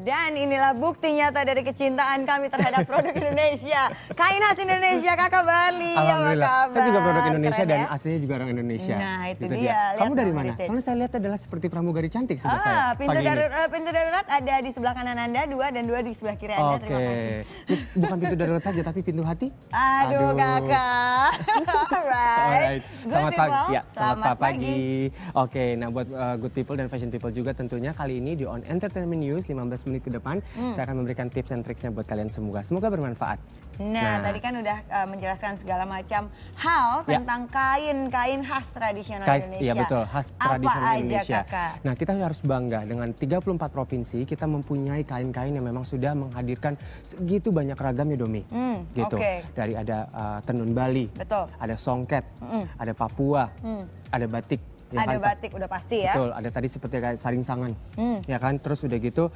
Dan inilah bukti nyata dari kecintaan kami terhadap produk Indonesia. Kain khas Indonesia, Kakak Bali. Alhamdulillah. Apa kabar? Saya juga produk Indonesia Keren, dan ya? aslinya juga orang Indonesia. Nah, itu Gitu dia. Lihat Kamu dari dong, mana? heritage. Karena saya lihat adalah seperti pramugari cantik sebelah saya. Pintu darurat ada di sebelah kanan Anda, 2 dan 2 di sebelah kiri Anda. Terima kasih. Bukan pintu darurat saja, tapi pintu hati. Aduh, Kakak. Alright. Good Selamat people. pagi. Ya, Selamat pagi. Oke, nah buat good people dan fashion people juga tentunya kali ini di On Entertainment News 15 menit ke depan saya akan memberikan tips and tricksnya buat kalian semua. Semoga bermanfaat. Nah, tadi kan udah menjelaskan segala macam hal tentang kain-kain khas tradisional Indonesia. Iya betul, khas tradisional aja, Indonesia. Kakak? Nah, kita harus bangga dengan 34 provinsi kita mempunyai kain-kain yang memang sudah menghadirkan segitu banyak ragamnya, Domi. Gitu. Oke. Dari ada tenun Bali, Betul. ada songket, ada Papua, ada batik. Ya Ada kan? batik udah pasti ya. Betul, ada tadi seperti kayak saring sangan. Ya kan? Terus udah gitu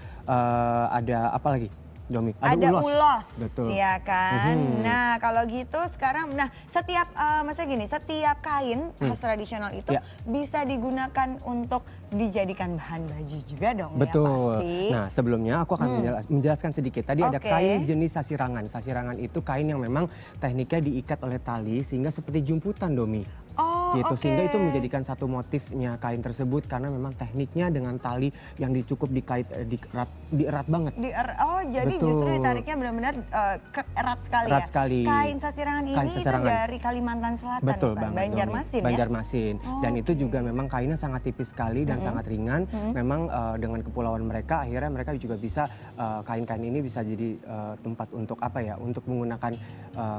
ada apa lagi? Domi. Ada ulos. Betul. Ya kan. Nah, kalau gitu sekarang setiap maksudnya gini, setiap kain khas tradisional itu bisa digunakan untuk dijadikan bahan baju juga dong. Betul. Ya pasti. Nah, sebelumnya aku akan menjelaskan sedikit. Tadi ada kain jenis sasirangan. Sasirangan itu kain yang memang tekniknya diikat oleh tali sehingga seperti jumputan, Domi. Gitu, sehingga itu menjadikan satu motifnya kain tersebut karena memang tekniknya dengan tali yang dicukup dierat banget. Jadi justru ditariknya benar-benar erat sekali erat ya. sekali. Kain sasirangan ini itu dari Kalimantan Selatan, betul bukan? banget, Banjarmasin ya. Banjarmasin. Dan itu juga memang kainnya sangat tipis sekali dan sangat ringan. Memang dengan kepulauan mereka akhirnya mereka juga bisa kain-kain ini bisa jadi tempat untuk apa ya? Untuk menggunakan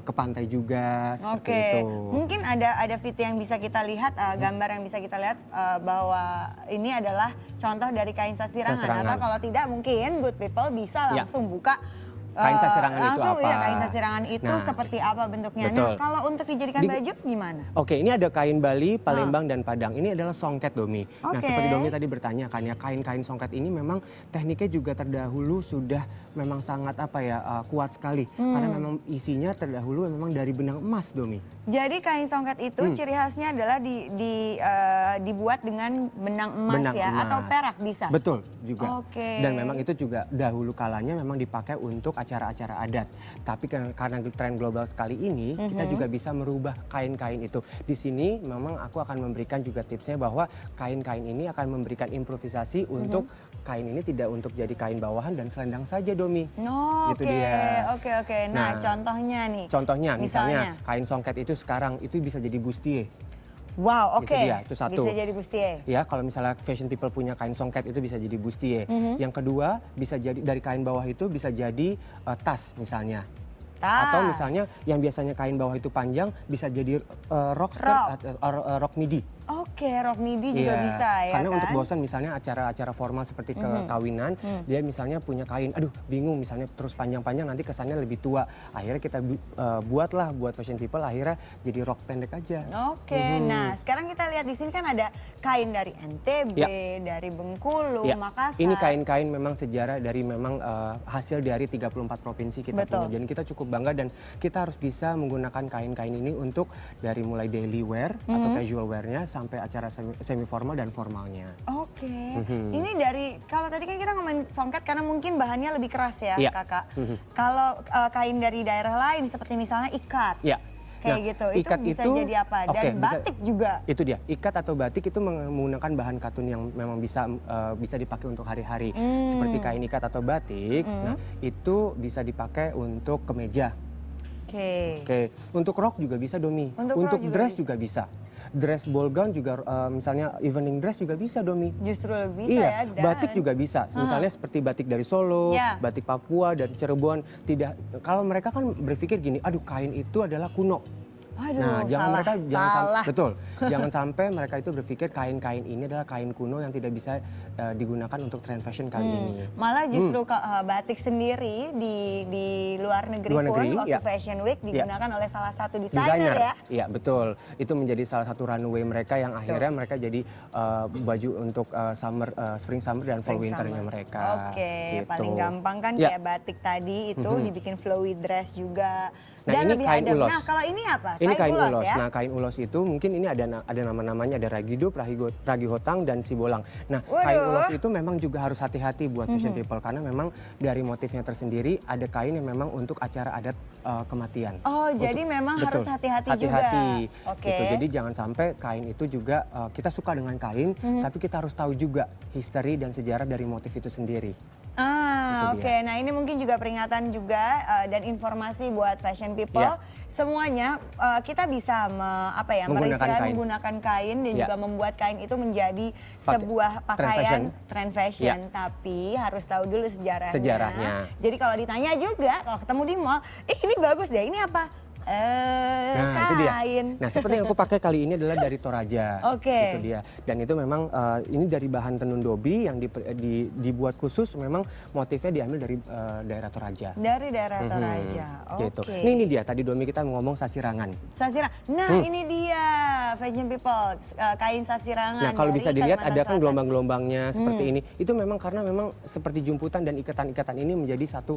ke pantai juga seperti itu. Mungkin ada fit yang bisa kita lihat, gambar yang bisa kita lihat bahwa ini adalah contoh dari kain sasirangan. Atau kalau tidak mungkin good people bisa langsung buka kain sasirangan itu apa? Ya, kain sasirangan itu seperti apa bentuknya. Betul. Nah, kalau untuk dijadikan baju gimana? Oke, ini ada kain Bali, Palembang, dan Padang. Ini adalah songket, Domi. Nah, seperti Domi tadi bertanya kan ya, kain-kain songket ini memang tekniknya juga terdahulu sudah memang sangat kuat sekali. Karena memang isinya terdahulu memang dari benang emas, Domi. Jadi kain songket itu ciri khasnya adalah dibuat dengan benang emas atau perak bisa? Betul juga. Oke. Dan memang itu juga dahulu kalanya memang dipakai untuk acara-acara adat. Tapi karena tren global sekali ini, kita juga bisa merubah kain-kain itu. Di sini memang aku akan memberikan juga tipsnya bahwa kain-kain ini akan memberikan improvisasi untuk kain ini tidak untuk jadi kain bawahan dan selendang saja, Domi. Gitu dia. Oke. Nah, contohnya nih. Contohnya misalnya kain songket itu sekarang itu bisa jadi bustier. Wow, oke. Itu satu. Bisa jadi bustier. Ya, kalau misalnya fashion people punya kain songket itu bisa jadi bustier. Yang kedua, bisa jadi dari kain bawah itu bisa jadi tas misalnya. Atau misalnya yang biasanya kain bawah itu panjang bisa jadi rok midi. Oke, rok midi juga bisa ya. Karena kan? untuk bosan misalnya acara-acara formal seperti kekawinan, dia misalnya punya kain, aduh bingung misalnya terus panjang-panjang nanti kesannya lebih tua. Akhirnya kita buat fashion people akhirnya jadi rok pendek aja. Oke, nah sekarang kita lihat di sini kan ada kain dari NTB, dari Bengkulu, Makassar. Ini kain-kain memang sejarah dari memang hasil dari 34 provinsi kita punya. Jadi kita cukup bangga dan kita harus bisa menggunakan kain-kain ini untuk dari mulai daily wear atau casual wear-nya sampai acara semi formal dan formalnya. Oke. Ini dari kalau tadi kan kita ngomongin songket karena mungkin bahannya lebih keras ya, Kakak. Kalau kain dari daerah lain seperti misalnya ikat. Kayak gitu, itu bisa jadi apa? Dan batik juga. Itu dia, ikat atau batik itu menggunakan bahan katun yang memang bisa dipakai untuk hari-hari. Seperti kain ikat atau batik, nah itu bisa dipakai untuk kemeja. Oke. Untuk rok juga bisa, Domi. Untuk dress juga bisa. Dress ball gown juga misalnya evening dress juga bisa, Domi. Justru lebih bisa ya. Batik juga bisa. Misalnya seperti batik dari Solo, batik Papua dan Cirebon. Kalau mereka kan berpikir gini, aduh kain itu adalah kuno. Aduh, jangan sampai mereka itu berpikir kain-kain ini adalah kain kuno yang tidak bisa digunakan untuk tren fashion kali ini. Malah justru batik sendiri di luar negeri waktu Fashion Week digunakan oleh salah satu desainer ya. Iya betul, itu menjadi salah satu runway mereka yang akhirnya mereka jadi baju untuk spring summer dan fall winternya mereka. Oke, paling gampang kan kayak batik tadi itu dibikin flowy dress juga. Nah, Dan ini lebih kain adem. ulos. Nah, kalau ini apa? Ini Ini kain ulos. Ya? Nah, kain ulos itu mungkin ini ada nama-namanya, ada ragido, ragihotang, dan sibolang. Nah, kain ulos itu memang juga harus hati-hati buat fashion people karena memang dari motifnya tersendiri ada kain yang memang untuk acara adat kematian. Oh, jadi memang harus hati-hati juga. Oke. Gitu. Jadi jangan sampai kain itu juga kita suka dengan kain, tapi kita harus tahu juga history dan sejarah dari motif itu sendiri. Oke. Nah, ini mungkin juga peringatan juga dan informasi buat fashion people. Semuanya kita bisa menggunakan kain dan juga membuat kain itu menjadi sebuah pakaian trend fashion, tapi harus tahu dulu sejarahnya. Jadi kalau ditanya juga, kalau ketemu di mall, ini bagus deh, ini apa? Nah, itu dia. Nah, seperti yang aku pakai kali ini adalah dari Toraja. Itu dia. Dan itu memang ini dari bahan tenun dobi yang dibuat khusus, memang motifnya diambil dari daerah Toraja. Dari daerah Toraja. Gitu. Ini dia, tadi Domi kita ngomong sasirangan. Nah, ini dia fashion people, kain sasirangan. Nah, kalau bisa dilihat ada kan gelombang-gelombangnya seperti ini. Itu memang karena memang seperti jumputan dan ikatan-ikatan ini menjadi satu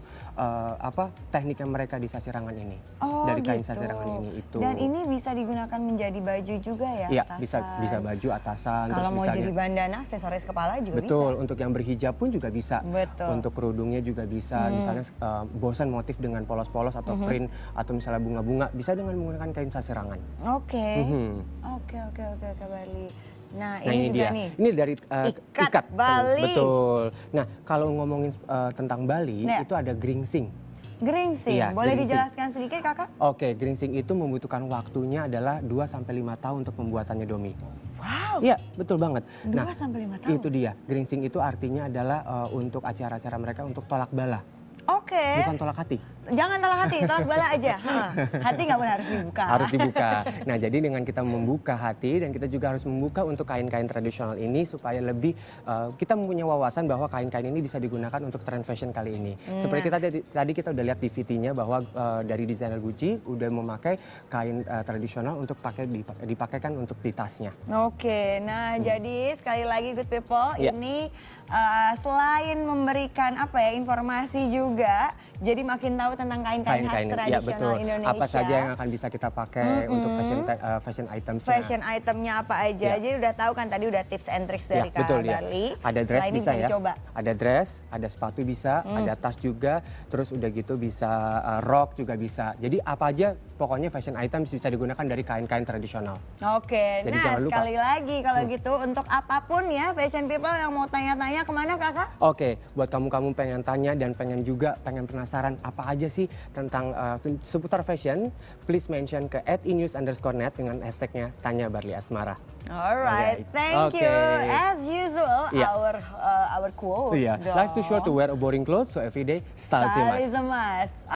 teknik yang mereka di sasirangan ini. Dari kain sasirangan ini itu. Dan ini bisa digunakan menjadi baju juga ya? Iya, bisa baju, atasan. Kalau mau jadi bandana, aksesoris kepala juga bisa. Betul, untuk yang berhijab pun juga bisa. Betul. Untuk kerudungnya juga bisa. Misalnya bosan motif dengan polos-polos atau print atau misalnya bunga-bunga, bisa dengan menggunakan kain sasirangan. Oke, Bali. Nah, ini juga dia. nih. Ini dari ikat Bali. Betul. Nah, kalau ngomongin tentang Bali, itu ada geringsing. Geringsing, boleh dijelaskan sedikit Kakak? Oke, geringsing itu membutuhkan waktunya adalah 2-5 tahun untuk pembuatannya, Domi. Wow. Iya, betul banget. 2-5 tahun? Itu dia, geringsing itu artinya adalah untuk acara-acara mereka untuk tolak bala. Bukan tolak hati. Jangan tolak hati, tolak bala aja. Hati nggak boleh, harus dibuka. Harus dibuka. Nah, jadi dengan kita membuka hati dan kita juga harus membuka untuk kain-kain tradisional ini supaya lebih kita mempunyai wawasan bahwa kain-kain ini bisa digunakan untuk trend fashion kali ini. Seperti tadi kita udah lihat di VT-nya bahwa dari desainer Gucci udah memakai kain tradisional untuk dipakaikan untuk di tasnya. Oke, nah jadi sekali lagi good people, ini selain memberikan informasi juga, jadi makin tahu tentang kain-kain khas tradisional Indonesia. Apa saja yang akan bisa kita pakai untuk fashion items. Fashion itemnya apa aja, jadi udah tahu kan tadi udah tips and tricks dari Kak Barli. Ada dress bisa ya, dicoba. ada dress, ada sepatu bisa, ada tas juga, terus udah gitu bisa rok juga bisa. Jadi apa aja pokoknya fashion items bisa digunakan dari kain-kain tradisional. Oke, jadi nah sekali lagi kalau gitu untuk apapun ya fashion people yang mau tanya-tanya kemana Kakak? Oke, buat kamu-kamu pengen tanya dan pengen penasaran apa aja sih tentang seputar fashion, please mention ke @inews_net dengan hashtagnya Tanya Barli Asmara. Alright, thank you. As usual, our quote. Life too short to wear a boring clothes, so every day style is a must.